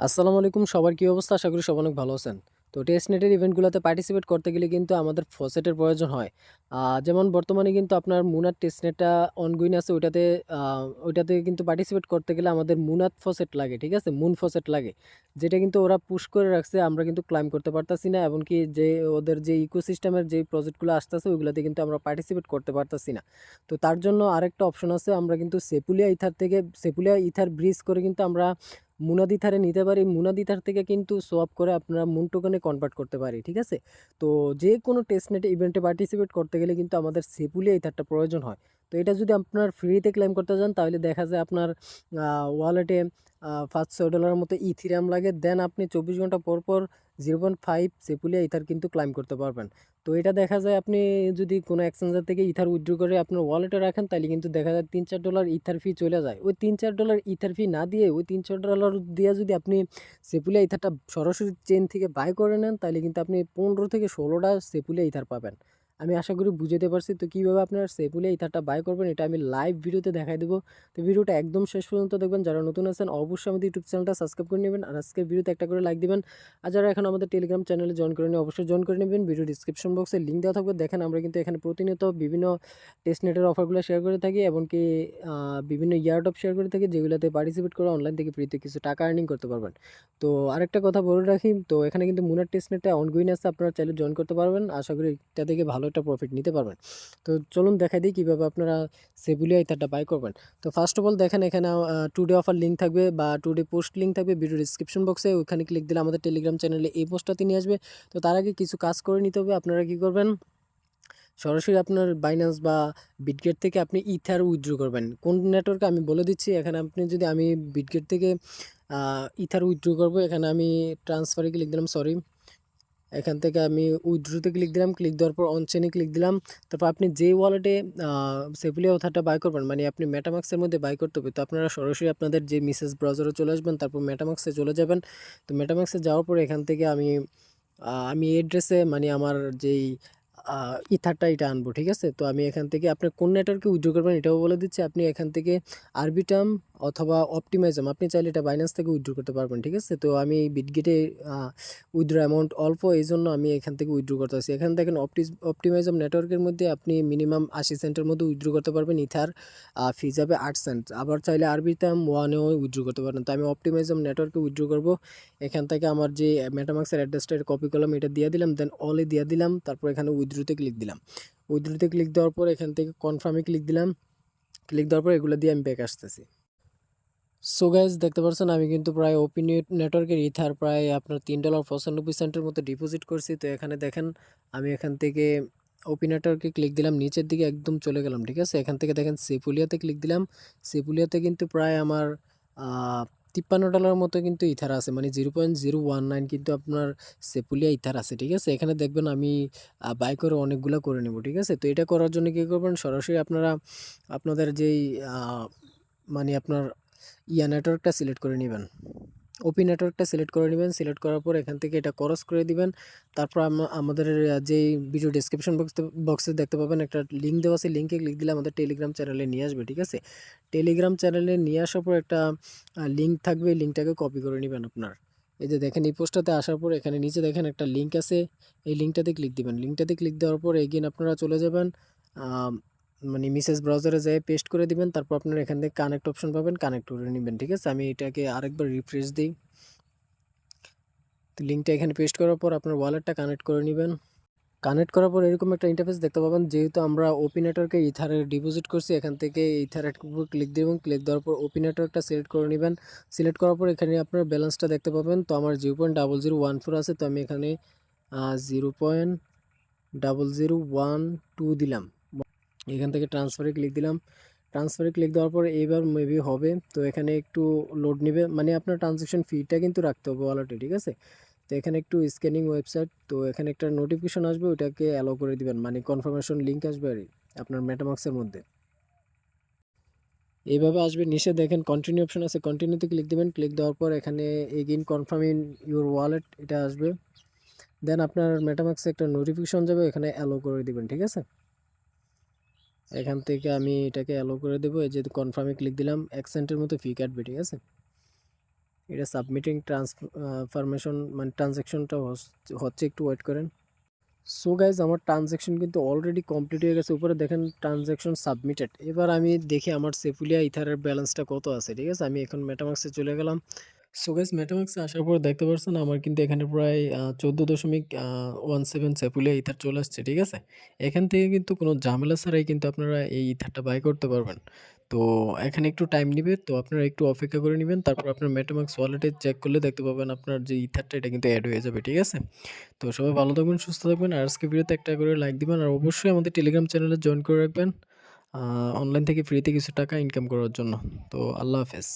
আসসালামু আলাইকুম, সবার কি অবস্থা? আশা করি সবাই অনেক ভালো আছেন। তো টেস্টনেটের ইভেন্টগুলোতে পার্টিসিপেট করতে গেলে কিন্তু আমাদের ফসেটের প্রয়োজন হয়। যেমন বর্তমানে কিন্তু আপনার মুনার টেস্টনেটটা অনগোইং আছে, ওইটাতে কিন্তু পার্টিসিপেট করতে গেলে আমাদের মুনাত ফসেট লাগে, ঠিক আছে? মুন ফসেট লাগে, যেটা কিন্তু ওরা পুশ করে রাখছে, আমরা কিন্তু ক্লাইম করতে পারতাছি না, এমনকি যে ওদের যে ইকোসিস্টেমের যে প্রজেক্টগুলো আসতেছে ওইগুলোতে কিন্তু আমরা পার্টিসিপেট করতে পারতাছি না। তো তার জন্য আরেকটা অপশন আছে, আমরা কিন্তু সেপুলিয়া ইথার ব্রিজ করে কিন্তু আমরা মুনাদিথারে নিতে পারি। মুনাদিথার থেকে কিন্তু সোয়াপ করে আপনারা মুন টোকেনে কনভার্ট করতে পারি, ঠিক আছে? তো যে কোনো টেস্টনেট ইভেন্টে পার্টিসিপেট করতে গেলে কিন্তু আমাদের সেপুলিয়া ইথারটা প্রয়োজন হয়। তো এটা যদি আপনার ফ্রিতে ক্লেম করতে যান তাহলে দেখা যায় আপনার ওয়ালেটে $500 মতো ইথিরিয়াম লাগে। দেন আপনি 24 ঘন্টা পর পর 0.5 সেপুলিয়া ইথার কিন্তু ক্লাইম করতে পারবেন। তো এটা দেখা যায় আপনি যদি কোনো এক্সচেঞ্জার থেকে ইথার উইথড্র করে আপনার ওয়ালেটে রাখেন তাহলে কিন্তু দেখা যায় $3-4 ইথার ফি চলে যায়। ওই $3-4 ইথার ফি না দিয়ে ওই $3-4 দিয়ে যদি আপনি সেপুলিয়া ইথারটা সরাসরি চেইন থেকে বাই করে নেন তাহলে কিন্তু আপনি 15 থেকে 16টা সেপুলিয়া ইথার পাবেন। আমি আশা করি বুঝতে পারছি। তো কীভাবে আপনার সেপুলিয়া ইথারটা বাই করবেন এটা আমি লাইভ ভিডিওতে দেখাই দেবো। তো ভিডিওটা একদম শেষ পর্যন্ত দেখবেন। যারা নতুন আছেন অবশ্যই আমাদের ইউটিউব চ্যানেলটা সাবস্ক্রাইব করে নেবেন, আর আজকের ভিডিওতে একটা করে লাইক দিবেন। আর যারা এখন আমাদের টেলিগ্রাম চ্যানেলে জয়েন করে নিয়ে অবশ্যই জয়েন করে নেবেন। ভিডিও ডিসক্রিপশন বক্সে লিঙ্ক দেওয়া থাকবে। দেখেন আমরা কিন্তু এখানে প্রতিনিয়ত বিভিন্ন টেস্টনেটের অফারগুলো শেয়ার করে থাকি, এমনকি বিভিন্ন ইয়ারডপ শেয়ার করে থাকি, যেগুলোতে পার্টিসিপেট করে অনলাইন থেকে ফ্রিতে কিছু টাকা আর্নিং করতে পারবেন। তো আরেকটা কথা বলে রাখি, তো এখানে কিন্তু মুনার টেস্টনেটটা অনগোয়িং আছে, আপনারা চাইলে জয়েন করতে পারবেন। আশা করি এটা থেকে ভালো একটা প্রফিট নিতে পারবেন। তো চলুন দেখাই দিই কীভাবে আপনারা সেবুলিয়া ইথারটা বাই করবেন। তো ফার্স্ট অফ অল দেখেন এখানে টুডে অফার লিঙ্ক থাকবে বা টুডে পোস্ট লিঙ্ক থাকবে ভিডিও ডিসক্রিপশন বক্সে। ওইখানে ক্লিক দিলে আমাদের টেলিগ্রাম চ্যানেলে এই পোস্টটাতে নিয়ে আসবে। তো তার আগে কিছু কাজ করে নিতে হবে। আপনারা কী করবেন, সরাসরি আপনার বাইন্যান্স বা বিটগেট থেকে আপনি ইথার উইথড্র করবেন। কোন নেটওয়ার্কে আমি বলে দিচ্ছি। এখানে আপনি যদি আমি বিটগেট থেকে ইথার উইথড্র করবো, এখানে আমি ট্রান্সফারে ক্লিক দিলাম, সরি, এখান থেকে আমি উইথড্রোতে ক্লিক দিলাম। ক্লিক দেওয়ার পর অন চেনে ক্লিক দিলাম। তারপর আপনি যে ওয়ালেটে সেফুলিয়া ওথারটা বাই করবেন, মানে আপনি মেটামাক্সের মধ্যে বাই করতে হবে। তো আপনারা সরাসরি আপনাদের যে মিসেস ব্রাউজারে চলে আসবেন, তারপর মেটামাক্সে চলে যাবেন। তো মেটামাক্সে যাওয়ার পর এখান থেকে আমি এড্রেসে মানে আমার যেই ইথারটা এটা আনবো, ঠিক আছে? তো আমি এখান থেকে আপনি কোন নেটওয়ার্কে উইথড্র করবেন এটাও বলে দিচ্ছি। আপনি এখান থেকে আরবিটাম অথবা অপটিমাইজম, আপনি চাইলে এটা বাইন্যান্স থেকে উইথড্র করতে পারবেন, ঠিক আছে? তো আমি বিটগেটে উইথড্র অ্যামাউন্ট অল্প, এই জন্য আমি এখান থেকে উইথড্র করতেছি। এখানে দেখেন অপটিমাইজম নেটওয়ার্কের মধ্যে আপনি মিনিমাম 80 সেন্টের মধ্যে উইথড্র করতে পারবেন। ইথার ফি যাবে 8 সেন্ট। আবার চাইলে আরবিটাম ওয়ানেও উইথড্র করতে পারেন। তো আমি অপটিমাইজম নেটওয়ার্কে উইথড্র করবো। এখান থেকে আমার যে মেটামাক্সের অ্যাড্রেসটা কপি করলাম, এটা দিয়ে দিলাম, দেন অলে দিয়ে দিলাম। তারপর এখানে উইথড্রোতে ক্লিক দিলাম। উইথড্রোতে ক্লিক দেওয়ার পর এখান থেকে কনফার্মে ক্লিক দিলাম। ক্লিক দেওয়ার পর এগুলো দিয়ে আমি ব্যাক আসতেছি। সো গাইজ দেখতে পাচ্ছেন আমি কিন্তু প্রায় ওপিনিয়ন নেটওয়ার্কের ইথার প্রায় আপনার $3.95 মতো ডিপোজিট করছি। তো এখানে দেখেন আমি এখান থেকে ওপি নেটওয়ার্কে ক্লিক দিলাম, নিচের দিকে একদম চলে গেলাম, ঠিক আছে? এখান থেকে দেখেন সেপুলিয়াতে ক্লিক দিলাম। সেপুলিয়াতে কিন্তু প্রায় আমার $53 মতো কিন্তু ইথার আছে, মানে 0.019 কিন্তু আপনার সেপুলিয়া ইথার আছে, ঠিক আছে? এখানে দেখবেন আমি বাই করে অনেকগুলো করে নেব, ঠিক আছে? তো এটা করার জন্য কী করবেন, সরাসরি আপনারা আপনাদের যেই মানে আপনার নেটওয়ার্কটা সিলেক্ট করে নেবেন, ওপি নেটওয়ার্কটা সিলেক্ট করে নেবেন। সিলেক্ট করার পর এখান থেকে এটা ক্রস করে দিবেন। তারপর আমাদের যেই ভিডিও ডেসক্রিপশন বক্সে দেখতে পাবেন একটা লিঙ্ক দেওয়া আছে, লিঙ্কে ক্লিক দিলে আমাদের টেলিগ্রাম চ্যানেলে নিয়ে আসবে, ঠিক আছে? টেলিগ্রাম চ্যানেলে নিয়ে আসার পর একটা লিঙ্ক থাকবে, লিঙ্কটাকে কপি করে নেবেন আপনার। এই যে দেখেন এই পোস্টটাতে আসার পর এখানে নিচে দেখেন একটা লিঙ্ক আছে, এই লিঙ্কটাতে ক্লিক দিবেন। লিঙ্কটাতে ক্লিক দেওয়ার পর এগেইন আপনারা চলে যাবেন, মানে মিসেস ব্রাউজারে যেয়ে পেস্ট করে দিবেন। তারপর আপনারা এখান থেকে কানেক্ট অপশন পাবেন, কানেক্ট করে নেবেন, ঠিক আছে? আমি এটাকে আরেকবার রিফ্রেশ দিই। তো লিঙ্কটা এখানে পেস্ট করার পর আপনার ওয়ালেটটা কানেক্ট করে নেবেন। কানেক্ট করার পর এরকম একটা ইন্টারফেস দেখতে পাবেন। যেহেতু আমরা ওপি নেটওয়ার্কে ইথারে ডিপোজিট করছি, এখান থেকে ইথারের উপর ক্লিক দেবেন। ক্লিক দেওয়ার পর ওপি নেটওয়ার্কটা সিলেক্ট করে নেবেন। সিলেক্ট করার পর এখানে আপনার ব্যালেন্সটা দেখতে পাবেন। তো আমার 0.0014 আছে, তো আমি এখানে 0.0012 দিলাম। এখান থেকে ট্রান্সফারে ক্লিক দিলাম। ট্রান্সফারে ক্লিক দেওয়ার পর এইবার মেবি হবে। তো এখানে একটু লোড নেবে, মানে আপনার ট্রানজ্যাকশন ফিটা কিন্তু রাখতে হবে ওয়ালেটে, ঠিক আছে? তো এখানে একটু স্ক্যানিং ওয়েবসাইট, তো এখানে একটা নোটিফিকেশন আসবে, ওইটাকে অ্যালো করে দিবেন, মানে কনফার্মেশন লিঙ্ক আসবে আর আপনার মেটামাক্সের মধ্যে এইভাবে আসবে। নিচে দেখেন কন্টিনিউ অপশন আছে, কন্টিনিউতে ক্লিক দিবেন। ক্লিক দেওয়ার পর এখানে again confirm in your wallet এটা আসবে। দেন আপনার মেটামাক্সে একটা নোটিফিকেশন যাবে, এখানে অ্যালো করে দিবেন, ঠিক আছে? এখান থেকে আমি এটাকে অ্যালো করে দেবো। এই যে কনফার্মে ক্লিক দিলাম, 1 সেন্টের মতো ফি কাটবে, ঠিক আছে? এটা সাবমিটিং ট্রান্সফরমেশন মানে ট্রানজ্যাকশনটা হচ্ছে, একটু ওয়েট করেন। সো গাইজ আমার ট্রানজ্যাকশন কিন্তু অলরেডি কমপ্লিট হয়ে গেছে, উপরে দেখেন ট্রানজ্যাকশন সাবমিটেড। এবার আমি দেখি আমার সেফুলিয়া ইথারের ব্যালেন্সটা কত আছে। ঠিক আছে, আমি এখন মেটামাক্সে চলে গেলাম। সো গাইস মেটামাক্সে আসার পর দেখতে পাচ্ছেন আমার কিন্তু এখানে প্রায় 14.17 সেফুলিয়া ইথার চলে আসছে। ঠিক আছে, এখান থেকে কিন্তু কোনো ঝামেলা ছাড়াই কিন্তু আপনারা এই ইথারটা বাই করতে পারবেন। তো এখানে একটু টাইম নিবে, তো আপনারা একটু অপেক্ষা করে নেবেন। তারপর আপনার মেটামাক্স ওয়ালেটে চেক করলে দেখতে পাবেন আপনার যে ইথারটা এটা কিন্তু অ্যাড হয়ে যাবে। ঠিক আছে, তো সবাই ভালো থাকবেন, সুস্থ থাকবেন। আর আজকে ভিডিওতে একটা করে লাইক দিবেন, আর অবশ্যই আমাদের টেলিগ্রাম চ্যানেলে জয়েন করে রাখবেন অনলাইন থেকে ফ্রিতে কিছু টাকা ইনকাম করার জন্য। তো আল্লাহ হাফেজ।